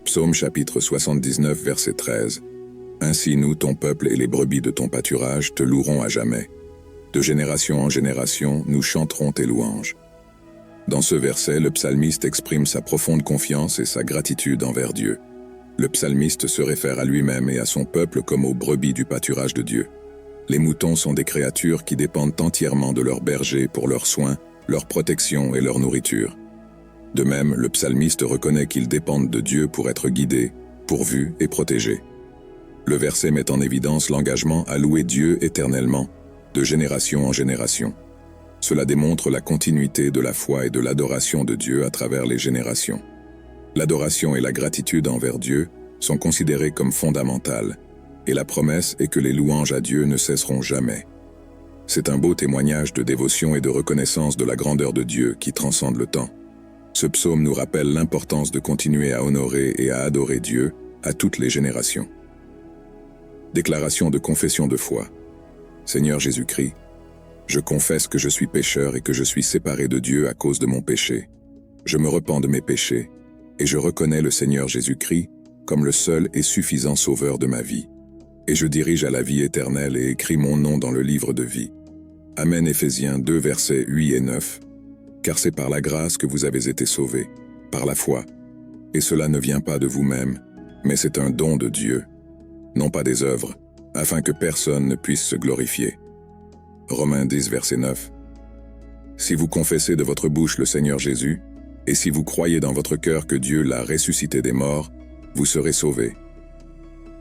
Psaume chapitre 79 verset 13. Ainsi nous, ton peuple et les brebis de ton pâturage, te loueront à jamais. De génération en génération, nous chanterons tes louanges. Dans ce verset, le psalmiste exprime sa profonde confiance et sa gratitude envers Dieu. Le psalmiste se réfère à lui-même et à son peuple comme aux brebis du pâturage de Dieu. Les moutons sont des créatures qui dépendent entièrement de leurs bergers pour leurs soins, leur protection et leur nourriture. De même, le psalmiste reconnaît qu'ils dépendent de Dieu pour être guidés, pourvus et protégés. Le verset met en évidence l'engagement à louer Dieu éternellement, de génération en génération. Cela démontre la continuité de la foi et de l'adoration de Dieu à travers les générations. L'adoration et la gratitude envers Dieu sont considérées comme fondamentales, et la promesse est que les louanges à Dieu ne cesseront jamais. C'est un beau témoignage de dévotion et de reconnaissance de la grandeur de Dieu qui transcende le temps. Ce psaume nous rappelle l'importance de continuer à honorer et à adorer Dieu à toutes les générations. Déclaration de confession de foi. Seigneur Jésus-Christ, je confesse que je suis pécheur et que je suis séparé de Dieu à cause de mon péché. Je me repens de mes péchés, et je reconnais le Seigneur Jésus-Christ comme le seul et suffisant sauveur de ma vie. Et je dirige à la vie éternelle et écris mon nom dans le livre de vie. Amen. Éphésiens 2 versets 8 et 9. Car c'est par la grâce que vous avez été sauvés, par la foi. Et cela ne vient pas de vous-même, mais c'est un don de Dieu, non pas des œuvres, afin que personne ne puisse se glorifier. Romains 10 verset 9. Si vous confessez de votre bouche le Seigneur Jésus, et si vous croyez dans votre cœur que Dieu l'a ressuscité des morts, vous serez sauvés.